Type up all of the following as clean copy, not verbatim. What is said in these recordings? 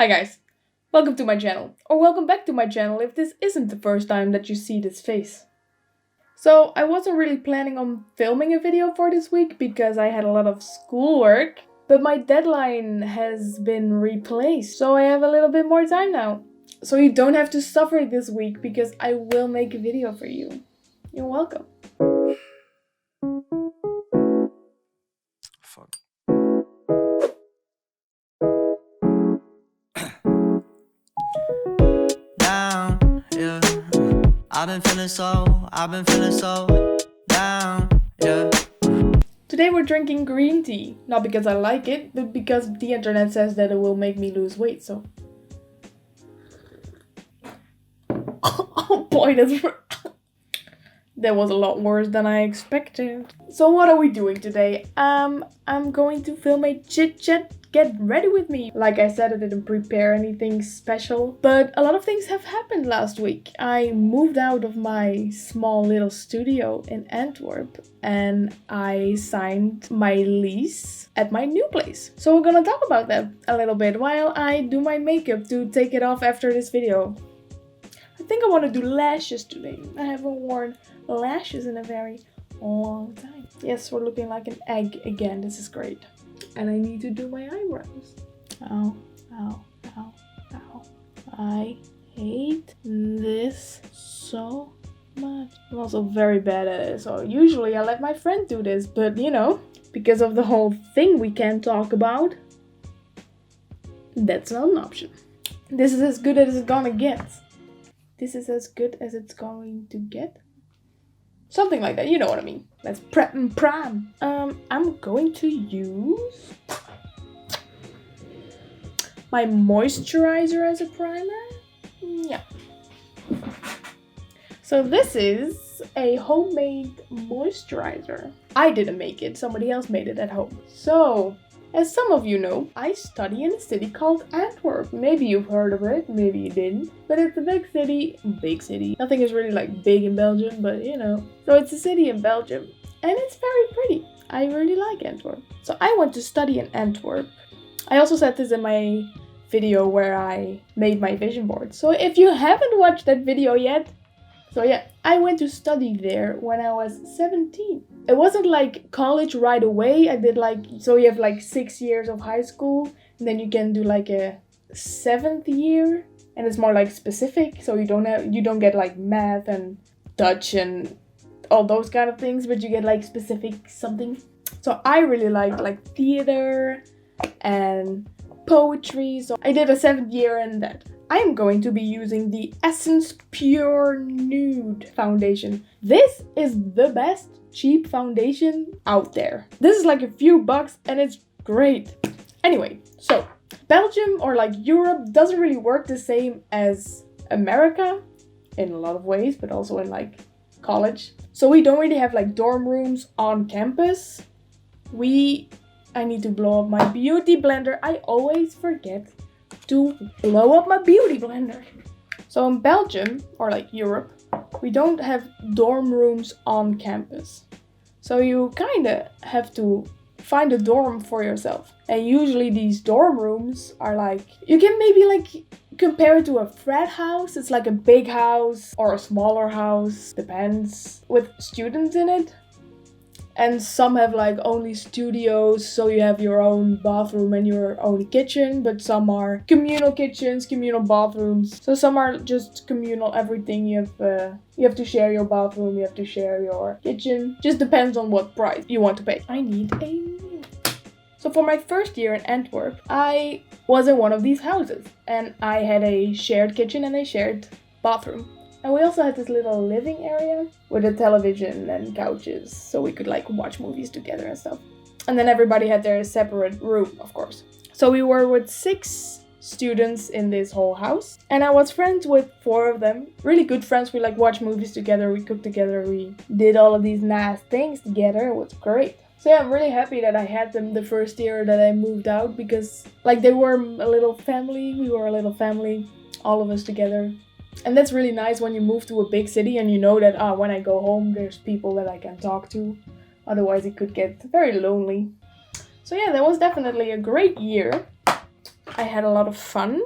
Hi guys, welcome to my channel, or welcome back to my channel if this isn't the first time that you see this face. So I wasn't really planning on filming a video for this week because I had a lot of schoolwork, but my deadline has been replaced, so I have a little bit more time now. So you don't have to suffer this week because I will make a video for you. You're welcome. Fuck. Down, yeah. I've been feeling so down, yeah. Today we're drinking green tea, not because I like it, but because the internet says that it will make me lose weight, so... Oh boy, that was a lot worse than I expected. So what are we doing today? I'm going to film a chit chat. Get ready with me. Like I said, I didn't prepare anything special, but a lot of things have happened last week. I moved out of my small little studio in Antwerp and I signed my lease at my new place. So we're gonna talk about that a little bit while I do my makeup to take it off after this video. I think I want to do lashes today. I haven't worn lashes in a very long time. Yes, we're looking like an egg again. This is great. And I need to do my eyebrows. Ow, ow, ow, ow. I hate this so much. I'm also very bad at it, so usually I let my friend do this, but you know, because of the whole thing we can't talk about, that's not an option. This is as good as it's gonna get. This is as good as it's going to get. Something like that, you know what I mean. Let's prep and prime. I'm going to use my moisturizer as a primer. Yeah. So this is a homemade moisturizer. I didn't make it, somebody else made it at home. So, as some of you know, I study in a city called Antwerp. Maybe you've heard of it, maybe you didn't. But it's a big city. Nothing is really like big in Belgium, but you know. So it's a city in Belgium and it's very pretty. I really like Antwerp. So I went to study in Antwerp. I also said this in my video where I made my vision board. So if you haven't watched that video yet, so yeah, I went to study there when I was 17. It wasn't like college right away. I did like, so you have like 6 years of high school, and then you can do like a 7th year, and it's more like specific. So you don't get like math and Dutch and all those kind of things, but you get like specific something. So I really liked like theater and poetry. So I did a 7th year in that. I'm going to be using the Essence Pure Nude foundation. This is the best cheap foundation out there. This is like a few bucks and it's great. Anyway, so Belgium or like Europe doesn't really work the same as America in a lot of ways, but also in like college. So we don't really have like dorm rooms on campus. I need to blow up my beauty blender. I always forget to blow up my beauty blender. So in Belgium, or like Europe, we don't have dorm rooms on campus. So you kinda have to find a dorm for yourself. And usually these dorm rooms are like, you can maybe like compare it to a frat house. It's like a big house or a smaller house, depends, with students in it. And some have like only studios, so you have your own bathroom and your own kitchen, but some are communal kitchens, communal bathrooms. So some are just communal everything. You have to share your bathroom, you have to share your kitchen. Just depends on what price you want to pay. I need a meal. So for my first year in Antwerp, I was in one of these houses and I had a shared kitchen and a shared bathroom. And we also had this little living area with a television and couches, so we could like watch movies together and stuff. And then everybody had their separate room, of course. So we were with 6 students in this whole house. And I was friends with 4 of them. Really good friends. We like watched movies together, we cooked together, we did all of these nice things together. It was great. So yeah, I'm really happy that I had them the first year that I moved out because like they were a little family. We were a little family, all of us together. And that's really nice when you move to a big city and you know that when I go home there's people that I can talk to. Otherwise it could get very lonely. So yeah, that was definitely a great year. I had a lot of fun.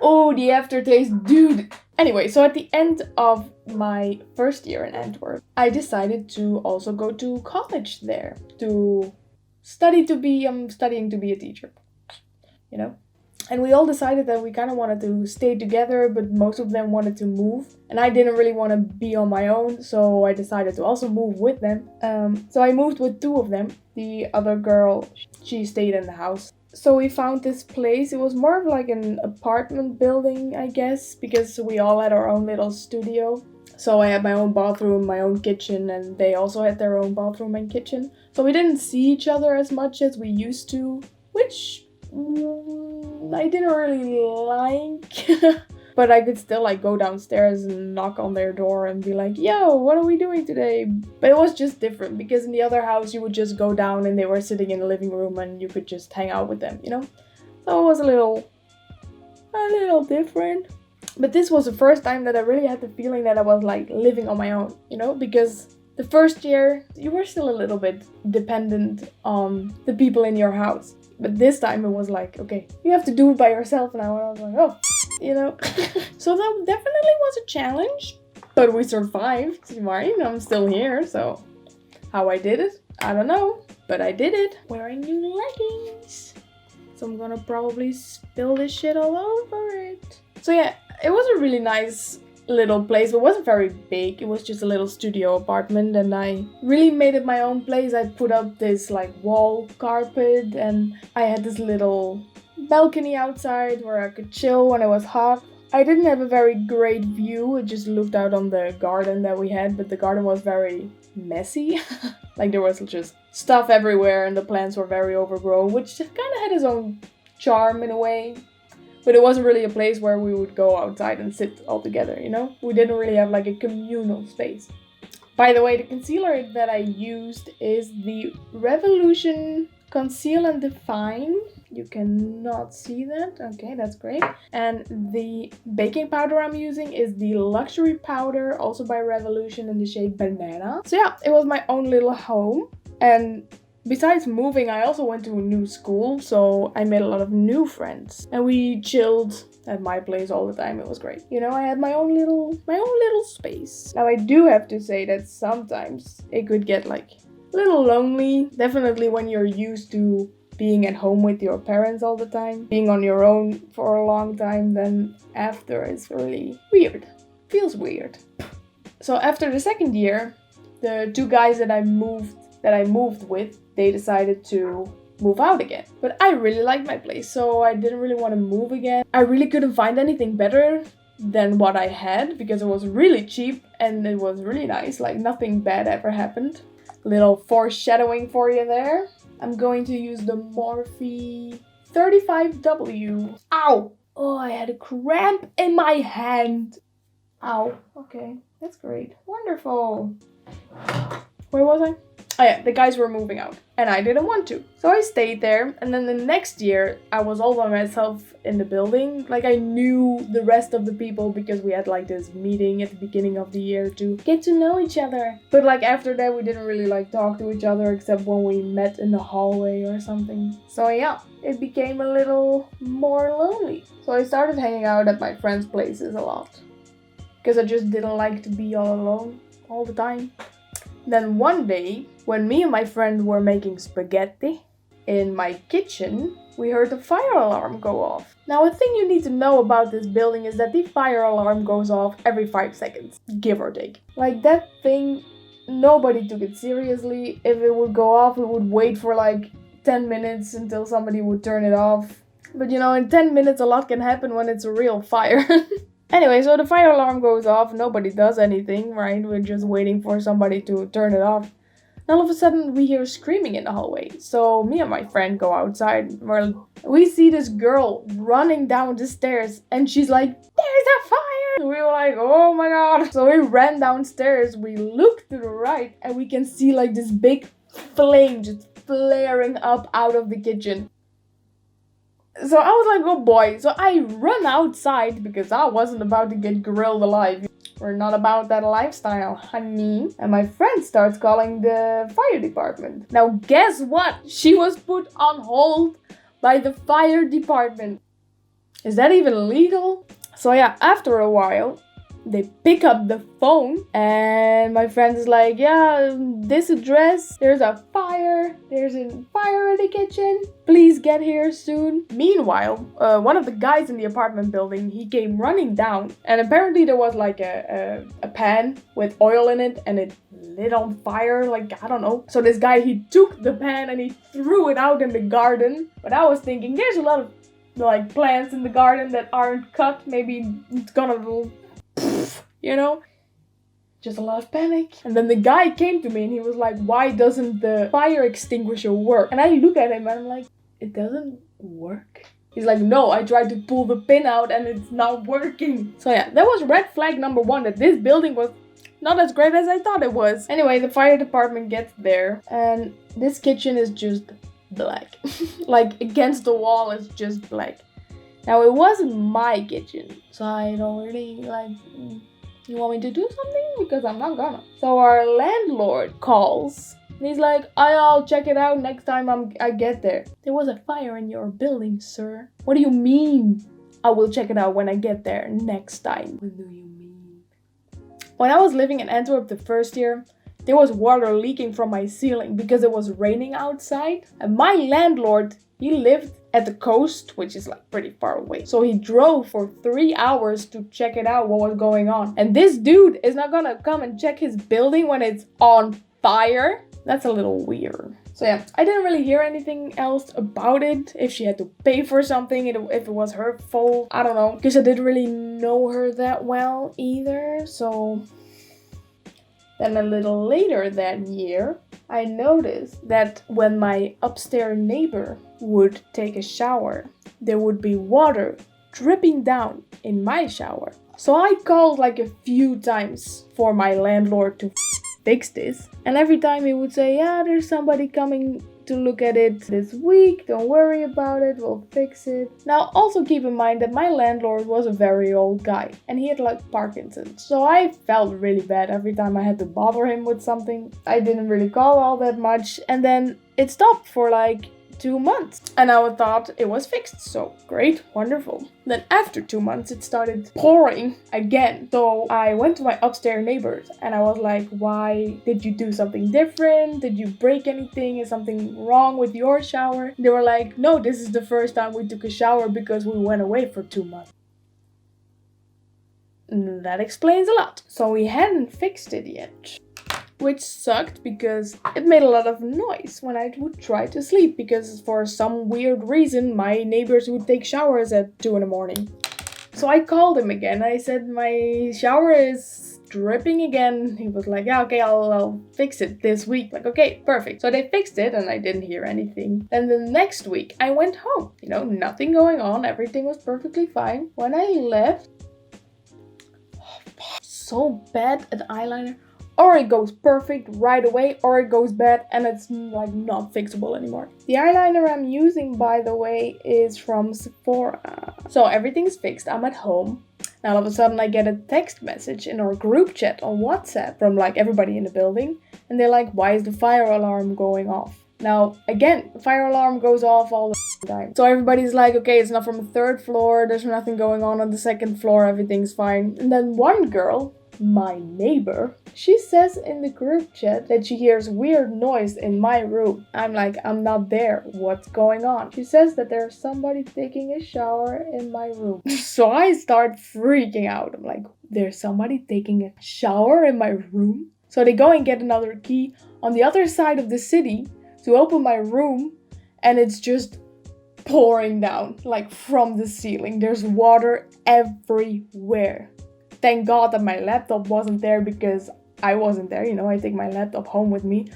Oh, the aftertaste, dude. Anyway, so at the end of my first year in Antwerp, I decided to also go to college there to study to be, I'm studying to be a teacher, you know? And we all decided that we kind of wanted to stay together, but most of them wanted to move. And I didn't really want to be on my own, so I decided to also move with them. So I moved with 2 of them. The other girl, she stayed in the house. So we found this place. It was more of like an apartment building, I guess, because we all had our own little studio. So I had my own bathroom, my own kitchen, and they also had their own bathroom and kitchen. So we didn't see each other as much as we used to, which I didn't really like. But I could still like go downstairs and knock on their door and be like, yo, what are we doing today? But it was just different because in the other house you would just go down and they were sitting in the living room and you could just hang out with them, you know? So it was a little different. But this was the first time that I really had the feeling that I was like living on my own, you know? Because the first year you were still a little bit dependent on the people in your house. But this time it was like, okay, you have to do it by yourself now. And I was like, oh, you know. So that definitely was a challenge. But we survived, right? I'm still here, so how I did it, I don't know. But I did it. Wearing new leggings. So I'm gonna probably spill this shit all over it. So yeah, it was a really nice little place. It wasn't very big. It was just a little studio apartment and I really made it my own place. I put up this like wall carpet and I had this little balcony outside where I could chill when it was hot. I didn't have a very great view. It just looked out on the garden that we had, but the garden was very messy. Like there was just stuff everywhere and the plants were very overgrown, which kind of had its own charm in a way. But it wasn't really a place where we would go outside and sit all together, you know? We didn't really have like a communal space. By the way, the concealer that I used is the Revolution Conceal and Define. You cannot see that. Okay, that's great. And the baking powder I'm using is the Luxury Powder, also by Revolution in the shade Banana. So yeah, it was my own little home. And besides moving, I also went to a new school, so I made a lot of new friends. And we chilled at my place all the time. It was great. You know, I had my own little space. Now I do have to say that sometimes it could get like a little lonely. Definitely when you're used to being at home with your parents all the time. Being on your own for a long time, then after it's really weird. Feels weird. So after the second year, the 2 guys that I moved with, they decided to move out again. But I really liked my place, so I didn't really want to move again. I really couldn't find anything better than what I had because it was really cheap and it was really nice. Like nothing bad ever happened. Little foreshadowing for you there. I'm going to use the Morphe 35W. Ow! Oh, I had a cramp in my hand. Ow. Okay, that's great. Wonderful. Where was I? Oh yeah, the guys were moving out and I didn't want to. So I stayed there and then the next year I was all by myself in the building. Like I knew the rest of the people because we had like this meeting at the beginning of the year to get to know each other. But like after that we didn't really like talk to each other except when we met in the hallway or something. So yeah, it became a little more lonely. So I started hanging out at my friends' places a lot. Because I just didn't like to be all alone all the time. Then one day, when me and my friend were making spaghetti in my kitchen, we heard the fire alarm go off. Now, a thing you need to know about this building is that the fire alarm goes off every 5 seconds, give or take. Like that thing, nobody took it seriously. If it would go off, we would wait for like 10 minutes until somebody would turn it off. But you know, in 10 minutes a lot can happen when it's a real fire. Anyway, so the fire alarm goes off, nobody does anything, right? We're just waiting for somebody to turn it off. And all of a sudden, we hear screaming in the hallway. So me and my friend go outside. Well, we see this girl running down the stairs and she's like, there's a fire! We were like, oh my god. So we ran downstairs, we look to the right and we can see like this big flame just flaring up out of the kitchen. So I was like, oh boy. So I run outside because I wasn't about to get grilled alive. We're not about that lifestyle, honey. And my friend starts calling the fire department. Now guess what? She was put on hold by the fire department. Is that even legal? So yeah, after a while, they pick up the phone and my friend is like, yeah, this address, there's a fire. There's a fire in the kitchen. Please get here soon. Meanwhile, one of the guys in the apartment building, he came running down. And apparently there was like a pan with oil in it and it lit on fire, like, I don't know. So this guy, he took the pan and he threw it out in the garden. But I was thinking, there's a lot of like plants in the garden that aren't cut. Maybe it's gonna, you know, just a lot of panic. And then the guy came to me and he was like, why doesn't the fire extinguisher work? And I look at him and I'm like, it doesn't work? He's like, no, I tried to pull the pin out and it's not working. So yeah, that was red flag number one, that this building was not as great as I thought it was. Anyway, the fire department gets there and this kitchen is just black. Like against the wall is just black. Now it wasn't my kitchen, so I don't really like, you want me to do something? Because I'm not gonna. So our landlord calls and he's like, I'll check it out next time I get there. There was a fire in your building, sir. What do you mean? I will check it out when I get there next time. What do you mean? When I was living in Antwerp the first year, there was water leaking from my ceiling because it was raining outside. And my landlord, he lived at the coast, which is like pretty far away. So he drove for 3 hours to check it out, what was going on. And this dude is not gonna come and check his building when it's on fire. That's a little weird. So yeah, I didn't really hear anything else about it. If she had to pay for something, if it was her fault, I don't know. Because I didn't really know her that well either. So then a little later that year, I noticed that when my upstairs neighbor would take a shower, there would be water dripping down in my shower. So I called like a few times for my landlord to fix this. And every time he would say, yeah, there's somebody coming to look at it this week. Don't worry about it. We'll fix it. Now, also keep in mind that my landlord was a very old guy and he had like Parkinson's. So I felt really bad every time I had to bother him with something. I didn't really call all that much. And then it stopped for like 2 months. And I thought it was fixed. So great, wonderful. Then after 2 months, it started pouring again. So I went to my upstairs neighbors and I was like, why did you do something different? Did you break anything? Is something wrong with your shower? They were like, no, this is the first time we took a shower because we went away for 2 months. That explains a lot. So we hadn't fixed it yet. Which sucked because it made a lot of noise when I would try to sleep, because for some weird reason my neighbors would take showers at 2 in the morning. So I called him again. I said, my shower is dripping again. He was like, yeah, okay, I'll fix it this week. Like, okay, perfect. So they fixed it and I didn't hear anything. Then the next week I went home. You know, nothing going on. Everything was perfectly fine. When I left, so bad at eyeliner. Or it goes perfect right away, or it goes bad and it's like not fixable anymore. The eyeliner I'm using, by the way, is from Sephora. So everything's fixed. I'm at home. Now all of a sudden I get a text message in our group chat on WhatsApp from like everybody in the building. And they're like, why is the fire alarm going off? Now, again, the fire alarm goes off all the time. So everybody's like, okay, it's not from the 3rd floor. There's nothing going on the 2nd floor. Everything's fine. And then one girl, my neighbor, she says in the group chat that she hears weird noise in my room. I'm like, I'm not there. What's going on? She says that there's somebody taking a shower in my room. So I start freaking out. I'm like, there's somebody taking a shower in my room? So they go and get another key on the other side of the city to open my room, and it's just pouring down like from the ceiling. There's water everywhere. Thank God that my laptop wasn't there because I wasn't there. You know, I take my laptop home with me.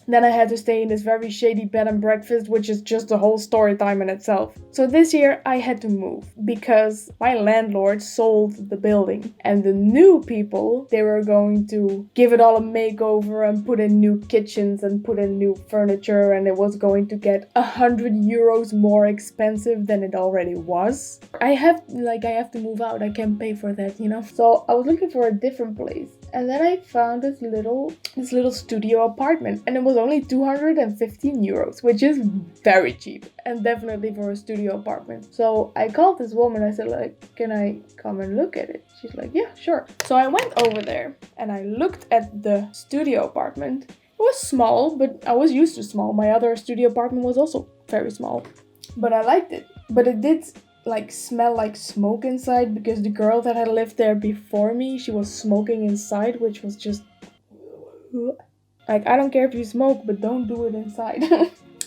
Then I had to stay in this very shady bed and breakfast, which is just a whole story time in itself. So this year I had to move because my landlord sold the building, and the new people, they were going to give it all a makeover and put in new kitchens and put in new furniture, and it was going to get 100 euros more expensive than it already was. I have to move out. I can't pay for that, you know? So I was looking for a different place, and then I found this little studio apartment, and it was only 215 euros, which is very cheap, and definitely for a studio apartment. So I called this woman. I said, like, can I come and look at it? She's like, yeah, sure. So I went over there and I looked at the studio apartment. It was small, but I was used to small. My other studio apartment was also very small, but I liked it. But it did like smell like smoke inside, because the girl that had lived there before me, she was smoking inside, which was just like, I don't care if you smoke, but don't do it inside.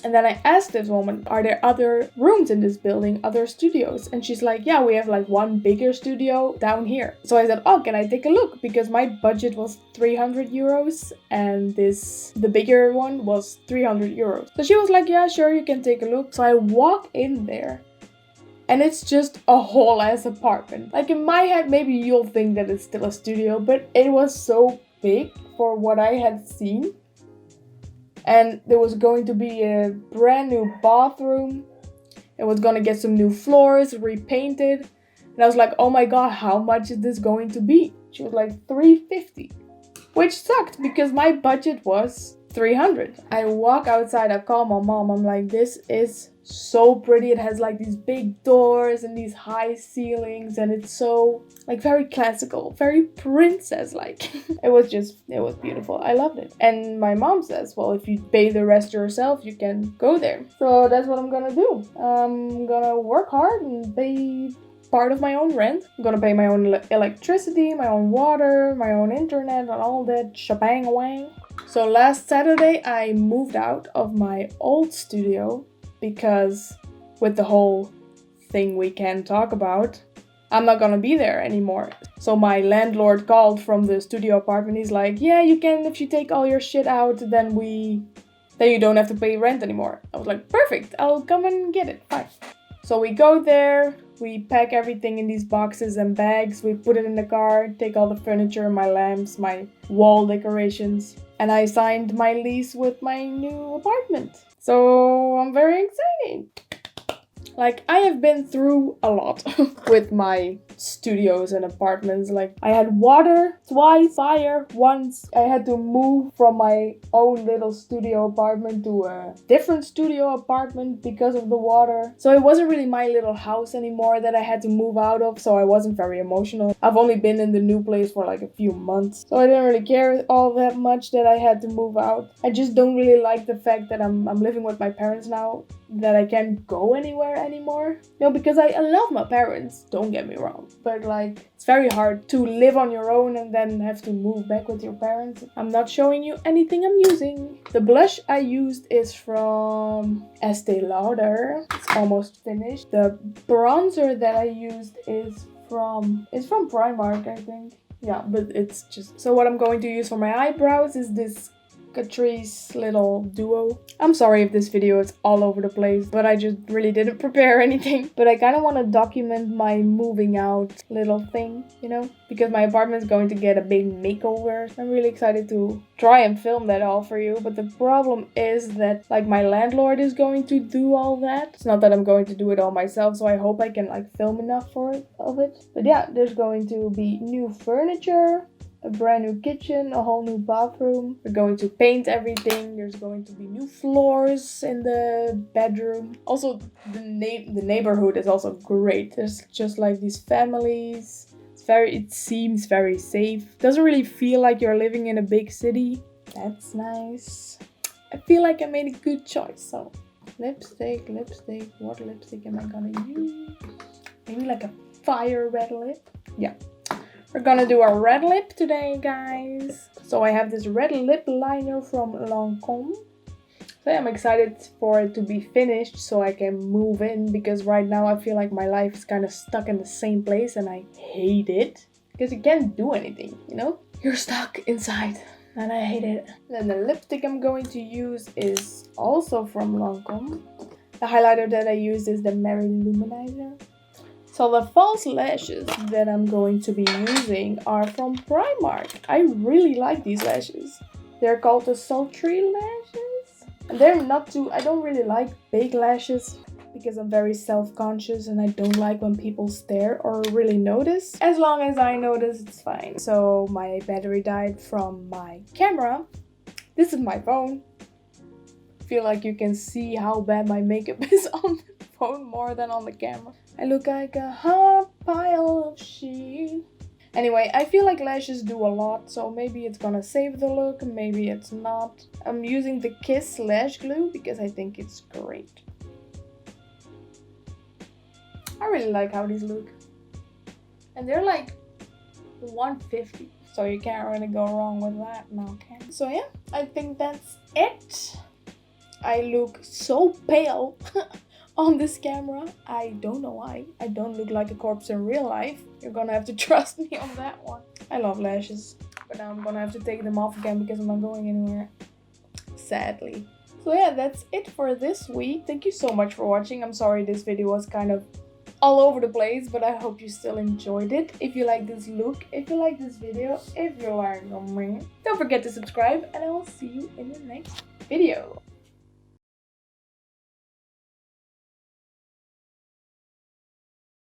And then I asked this woman, are there other rooms in this building, other studios? And she's like, yeah, we have like one bigger studio down here. So I said, oh, can I take a look? Because my budget was 300 euros and the bigger one was 300 euros. So she was like, yeah, sure, you can take a look. So I walk in there, and it's just a whole ass apartment. Like, in my head, maybe you'll think that it's still a studio, but it was so big for what I had seen. And there was going to be a brand new bathroom. It was going to get some new floors, repainted. And I was like, oh my god, how much is this going to be? She was like, 350. Which sucked, because my budget was 300. I walk outside, I call my mom. I'm like, this is so pretty. It has like these big doors and these high ceilings, and it's so like very classical, very princess like. It was beautiful. I loved it. And my mom says, well, if you pay the rest yourself, you can go there. So that's what I'm gonna do. I'm gonna work hard and pay part of my own rent. I'm gonna pay my own electricity, my own water, my own internet, and all that shebang wang. So last Saturday I moved out of my old studio, because with the whole thing we can't talk about, I'm not gonna be there anymore. So my landlord called from the studio apartment. He's like, yeah, you can, if you take all your shit out, then you don't have to pay rent anymore. I was like, perfect, I'll come and get it, fine. So we go there, we pack everything in these boxes and bags, we put it in the car, take all the furniture, my lamps, my wall decorations, and I signed my lease with my new apartment. So I'm very excited. Like, I have been through a lot with my studios and apartments. Like, I had water twice, fire once. I had to move from my own little studio apartment to a different studio apartment because of the water. So it wasn't really my little house anymore that I had to move out of, so I wasn't very emotional. I've only been in the new place for like a few months, so I didn't really care all that much that I had to move out. I just don't really like the fact that I'm living with my parents now, that I can't go anywhere anymore. You know, because I love my parents, don't get me wrong. But like, it's very hard to live on your own and then have to move back with your parents. I'm not showing you anything I'm using. The blush I used is from Estée Lauder. It's almost finished. The bronzer that I used is from Primark, I think. Yeah, but it's just... So what I'm going to use for my eyebrows is this Catrice little duo. I'm sorry if this video is all over the place, but I just really didn't prepare anything. But I kind of want to document my moving out little thing, you know, because my apartment is going to get a big makeover. I'm really excited to try and film that all for you, but the problem is that like my landlord is going to do all that. It's not that I'm going to do it all myself, so I hope I can like film enough of it. But yeah, there's going to be new furniture, a brand new kitchen, a whole new bathroom. We're going to paint everything. There's going to be new floors in the bedroom. Also, the neighborhood is also great. There's just like these families. It seems very safe. Doesn't really feel like you're living in a big city. That's nice. I feel like I made a good choice. So, lipstick. What lipstick am I gonna use? Maybe like a fire red lip. Yeah. We're gonna do a red lip today, guys. So I have this red lip liner from Lancôme. So I'm excited for it to be finished so I can move in, because right now I feel like my life is kind of stuck in the same place and I hate it. Because you can't do anything, you know? You're stuck inside. and I hate it. Then the lipstick I'm going to use is also from Lancome. The highlighter that I use is the Merry Luminizer. So the false lashes that I'm going to be using are from Primark. I really like these lashes. They're called the Sultry lashes. And they're not too, I don't really like big lashes because I'm very self-conscious and I don't like when people stare or really notice. As long as I notice, it's fine. So my battery died from my camera. This is my phone. I feel like you can see how bad my makeup is on the phone more than on the camera. I look like a hot pile of shit. Anyway, I feel like lashes do a lot, so maybe it's gonna save the look, maybe it's not. I'm using the Kiss Lash Glue because I think it's great. I really like how these look. And they're like $150, so you can't really go wrong with that now, can you? So yeah, I think that's it. I look so pale on this camera. I don't know why. I don't look like a corpse in real life. You're gonna have to trust me on that one. I love lashes, but now I'm gonna have to take them off again because I'm not going anywhere, sadly. So yeah, that's it for this week. Thank you so much for watching. I'm sorry this video was kind of all over the place, but I hope you still enjoyed it. If you like this look, if you like this video, if you like me, don't forget to subscribe, and I will see you in the next video.